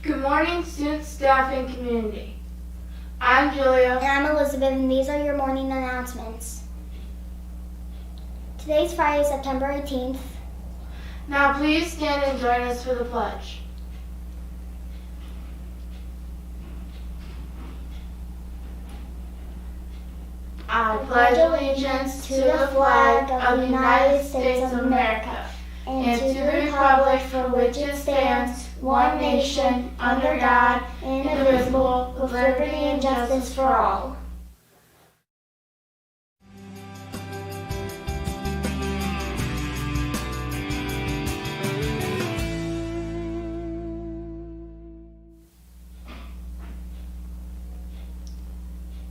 Good morning, students, staff, and community. I'm Julia. And I'm Elizabeth, and these are your morning announcements. Today's Friday, September 18th. Now please stand and join us for the pledge. I pledge allegiance to the flag of the United States of America and to the republic for which it stands, one nation, under God, indivisible, with liberty and justice for all.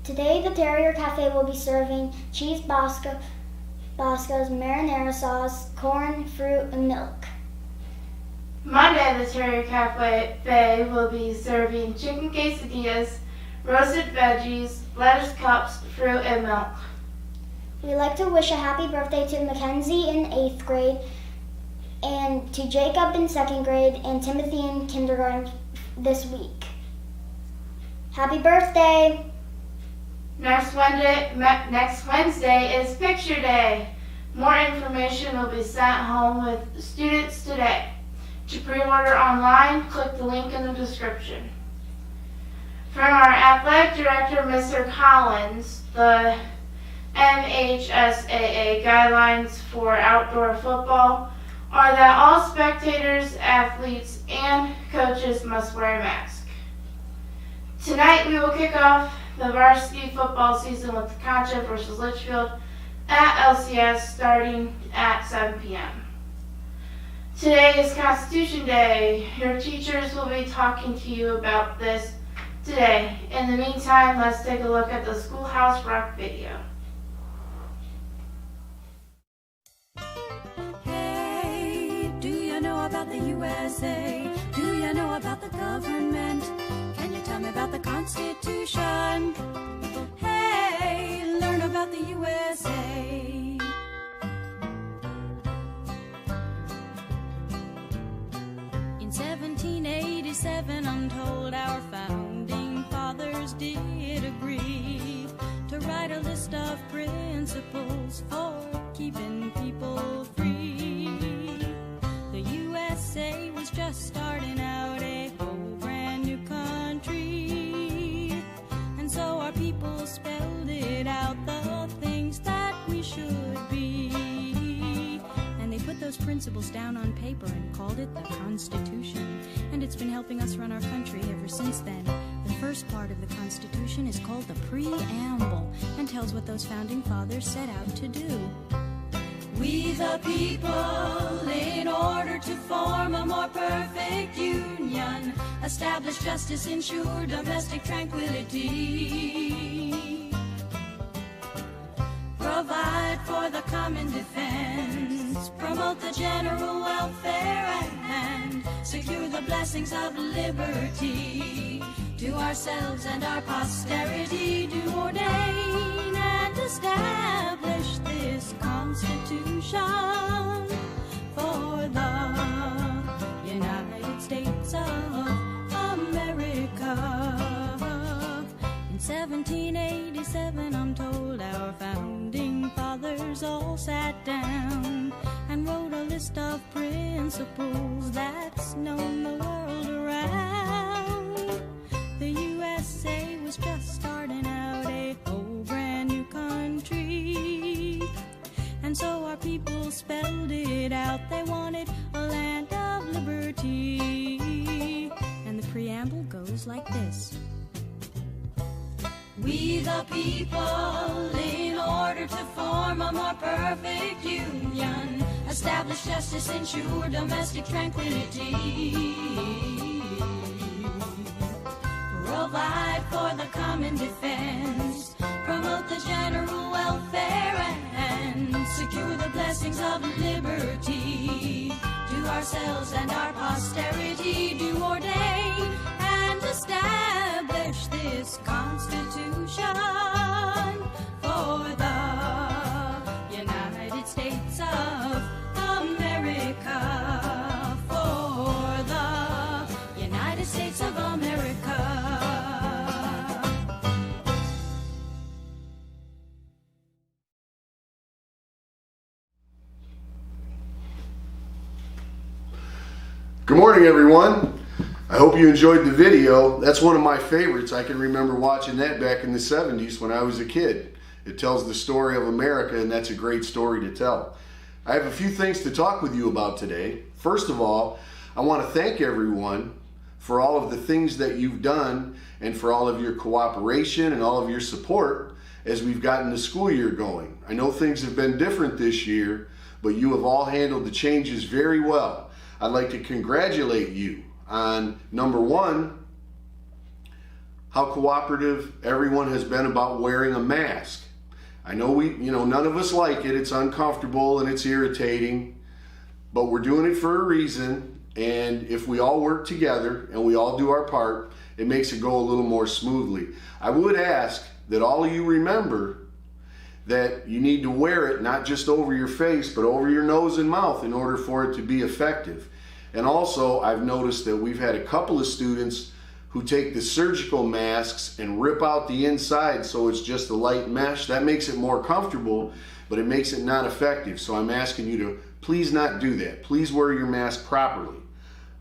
Today, the Terrier Cafe will be serving cheese Bosco's marinara sauce, corn, fruit, and milk. Monday, the Terrier Cafe will be serving chicken quesadillas, roasted veggies, lettuce cups, fruit, and milk. We'd like to wish a happy birthday to Mackenzie in 8th grade, and to Jacob in 2nd grade, and Timothy in kindergarten this week. Happy birthday! Next Wednesday is Picture Day. More information will be sent home with students today. To pre-order online, click the link in the description. From our athletic director, Mr. Collins, the MHSAA guidelines for outdoor football are that all spectators, athletes, and coaches must wear a mask. Tonight we will kick off the varsity football season with Concha versus Litchfield at LCS starting at 7 p.m. Today is Constitution Day. Your teachers will be talking to you about this today. In the meantime, let's take a look at the Schoolhouse Rock video. Hey, do you know about the USA? Do you know about the government? Can you tell me about the Constitution? Hey, learn about the USA. In 1787, I'm told our founding fathers did agree to write a list of principles for keeping people free. The USA was just starting out a whole brand new country, and so our people spelled it out, the things that we should be. And they put those principles down on paper and called it the Constitution, and it's been helping us run our country ever since then. The first part of the Constitution is called the Preamble and tells what those founding fathers set out to do. We the people, in order to form a more perfect union, establish justice, ensure domestic tranquility, provide for the common defense, promote the general welfare, and secure the blessings of liberty to ourselves and our posterity, do ordain and establish this Constitution for the United States of America. In 1787, I'm told our founding fathers all sat down and wrote a list of principles that's known the world around. The USA was just starting out a whole brand new country, and so our people spelled it out. They wanted a land of liberty, and the preamble goes like this. We the people, in order to form a more perfect union, establish justice, ensure domestic tranquility, provide for the common defense, promote the general welfare, and secure the blessings of liberty to ourselves and our posterity, do ordain and establish this Constitution for the United States of America, for the United States of Good morning, everyone. I hope you enjoyed the video. That's one of my favorites. I can remember watching that back in the 70s when I was a kid. It tells the story of America, and that's a great story to tell. I have a few things to talk with you about today. First of all, I want to thank everyone for all of the things that you've done and for all of your cooperation and all of your support as we've gotten the school year going. I know things have been different this year, but you have all handled the changes very well. I'd like to congratulate you on, number one, how cooperative everyone has been about wearing a mask. I know none of us like it. It's uncomfortable and it's irritating, but we're doing it for a reason. And if we all work together and we all do our part, it makes it go a little more smoothly. I would ask that all of you remember that you need to wear it not just over your face, but over your nose and mouth in order for it to be effective. And also, I've noticed that we've had a couple of students who take the surgical masks and rip out the inside so it's just a light mesh. That makes it more comfortable, but it makes it not effective. So I'm asking you to please not do that. Please wear your mask properly.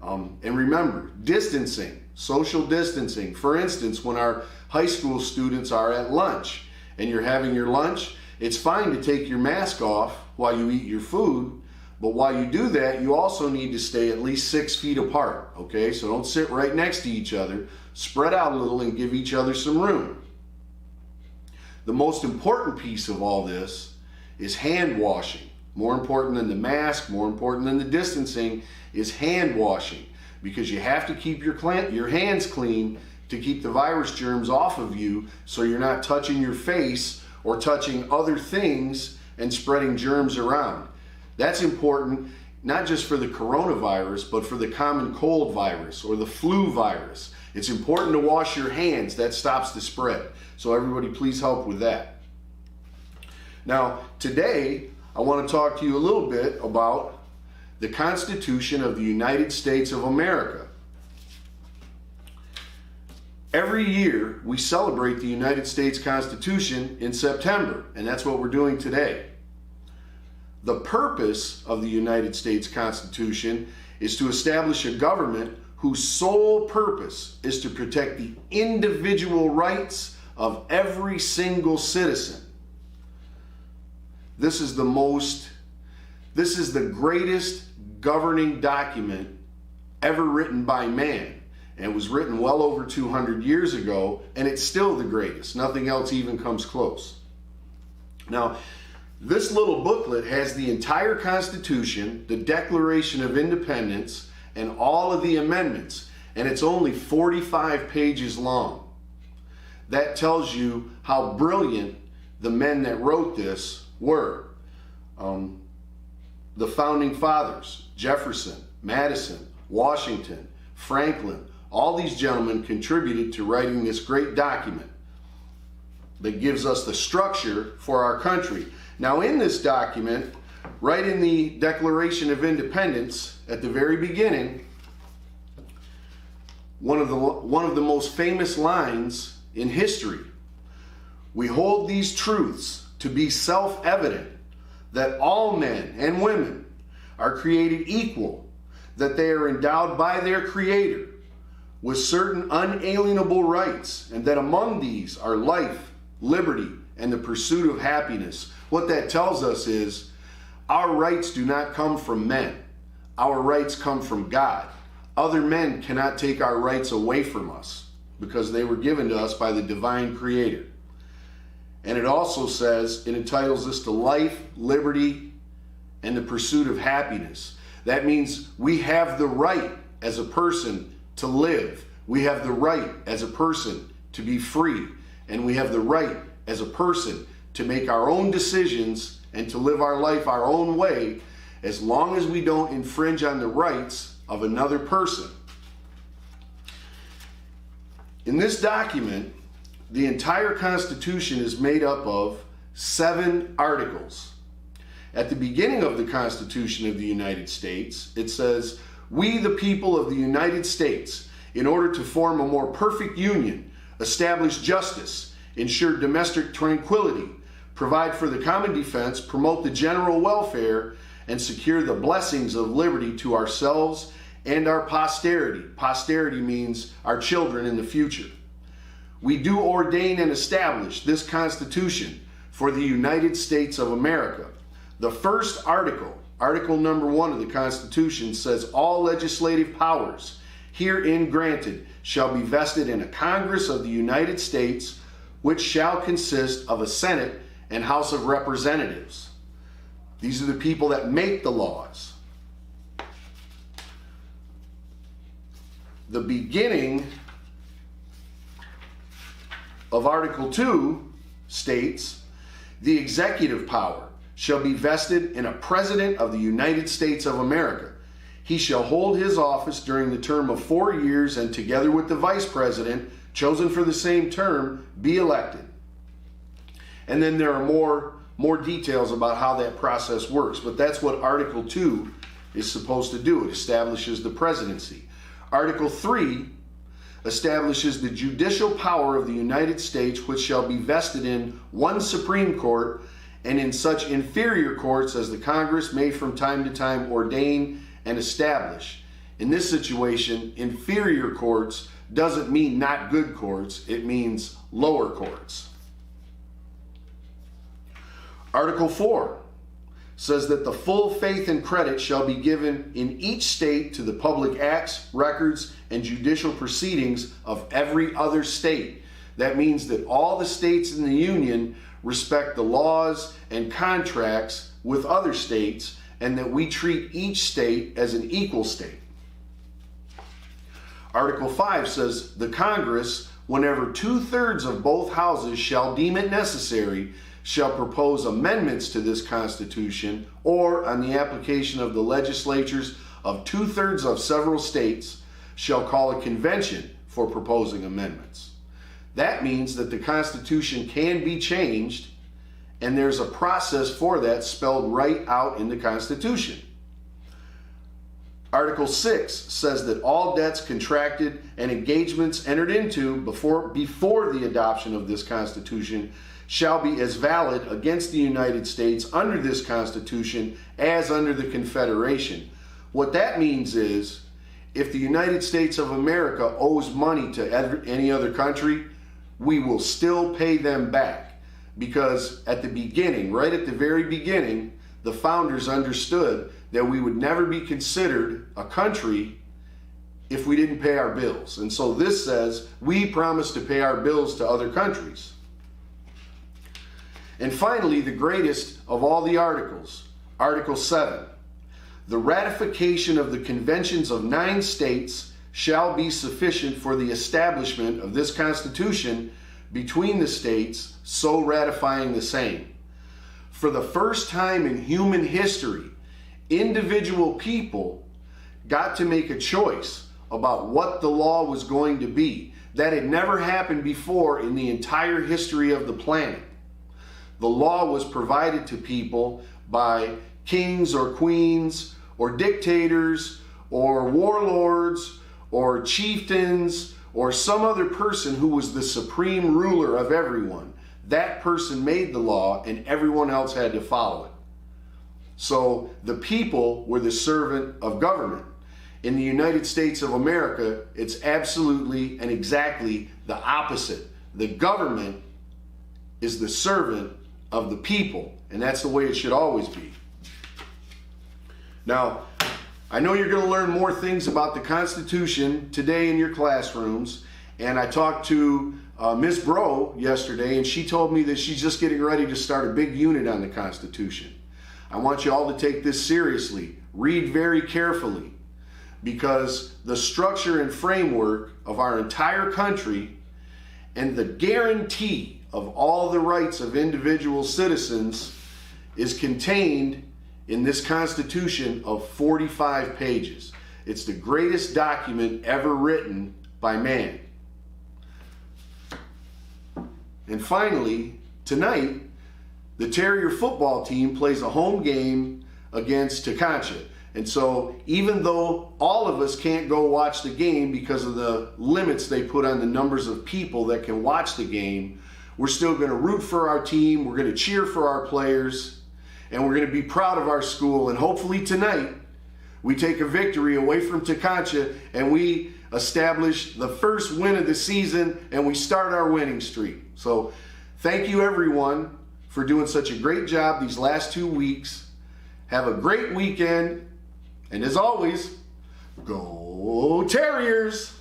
And remember, distancing, social distancing. For instance, when our high school students are at lunch and you're having your lunch, it's fine to take your mask off while you eat your food, but while you do that, you also need to stay at least 6 feet apart, okay? So don't sit right next to each other. Spread out a little and give each other some room. The most important piece of all this is hand washing. More important than the mask, more important than the distancing, is hand washing, because you have to keep your hands clean to keep the virus germs off of you so you're not touching your face or touching other things and spreading germs around. That's important not just for the coronavirus, but for the common cold virus or the flu virus. It's important to wash your hands. That stops the spread. So everybody please help with that. Now, today, I want to talk to you a little bit about the Constitution of the United States of America. Every year, we celebrate the United States Constitution in September, and that's what we're doing today. The purpose of the United States Constitution is to establish a government whose sole purpose is to protect the individual rights of every single citizen. This is the greatest governing document ever written by man. And it was written well over 200 years ago, and it's still the greatest. Nothing else even comes close. Now, this little booklet has the entire Constitution, the Declaration of Independence, and all of the amendments, and it's only 45 pages long. That tells you how brilliant the men that wrote this were. The founding fathers, Jefferson, Madison, Washington, Franklin, all these gentlemen contributed to writing this great document that gives us the structure for our country. Now, in this document, right in the Declaration of Independence, at the very beginning, one of the most famous lines in history: "We hold these truths to be self-evident, that all men and women are created equal, that they are endowed by their Creator with certain unalienable rights, and that among these are life, liberty, and the pursuit of happiness." What that tells us is our rights do not come from men. Our rights come from God. Other men cannot take our rights away from us because they were given to us by the divine Creator. And it also says, it entitles us to life, liberty, and the pursuit of happiness. That means we have the right as a person to live. We have the right as a person to be free. And we have the right as a person to make our own decisions and to live our life our own way, as long as we don't infringe on the rights of another person. In this document, the entire Constitution is made up of 7 articles. At the beginning of the Constitution of the United States, it says, "We, the people of the United States, in order to form a more perfect union, establish justice, ensure domestic tranquility, provide for the common defense, promote the general welfare, and secure the blessings of liberty to ourselves and our posterity. Posterity means our children in the future. We do ordain and establish this Constitution for the United States of America. The first article, Article number 1 of the Constitution, says all legislative powers herein granted shall be vested in a Congress of the United States, which shall consist of a Senate and House of Representatives. These are the people that make the laws. The beginning of Article 2 states, the executive power shall be vested in a President of the United States of America. He shall hold his office during the term of 4 years, and together with the Vice President, chosen for the same term, be elected. And then there are more details about how that process works, but that's what Article 2 is supposed to do. It establishes the presidency. Article 3 establishes the judicial power of the United States, which shall be vested in one Supreme Court and in such inferior courts as the Congress may from time to time ordain and establish. In this situation, inferior courts doesn't mean not good courts, it means lower courts. Article 4 says that the full faith and credit shall be given in each state to the public acts, records, and judicial proceedings of every other state. That means that all the states in the Union respect the laws and contracts with other states, and that we treat each state as an equal state. Article 5 says the Congress, whenever 2/3 of both houses shall deem it necessary, shall propose amendments to this Constitution, or on the application of the legislatures of 2/3 of several states, shall call a convention for proposing amendments. That means that the Constitution can be changed, and there's a process for that spelled right out in the Constitution. Article 6 says that all debts contracted and engagements entered into before the adoption of this Constitution shall be as valid against the United States under this Constitution as under the Confederation. What that means is, if the United States of America owes money to any other country, we will still pay them back, because at the beginning, right at the very beginning, the founders understood that we would never be considered a country if we didn't pay our bills. And so this says we promise to pay our bills to other countries. And finally, the greatest of all the articles, Article 7. The ratification of the conventions of 9 states shall be sufficient for the establishment of this Constitution between the states, so ratifying the same. For the first time in human history, individual people got to make a choice about what the law was going to be. That had never happened before in the entire history of the planet. The law was provided to people by kings or queens or dictators or warlords or chieftains or some other person who was the supreme ruler of everyone. That person made the law and everyone else had to follow it. So the people were the servant of government. In the United States of America, it's absolutely and exactly the opposite. The government is the servant of the people, and that's the way it should always be. Now, I know you're going to learn more things about the Constitution today in your classrooms, and I talked to Ms. Bro yesterday, and she told me that she's just getting ready to start a big unit on the Constitution. I want you all to take this seriously. Read very carefully, because the structure and framework of our entire country and the guarantee of all the rights of individual citizens is contained in this Constitution of 45 pages. It's the greatest document ever written by man. And finally, tonight, the Terrier football team plays a home game against Tekonsha. And so even though all of us can't go watch the game because of the limits they put on the numbers of people that can watch the game, we're still going to root for our team, we're going to cheer for our players, and we're going to be proud of our school. And hopefully tonight, we take a victory away from Teconcha and we establish the first win of the season and we start our winning streak. So thank you everyone for doing such a great job these last 2 weeks. Have a great weekend. And as always, go Terriers!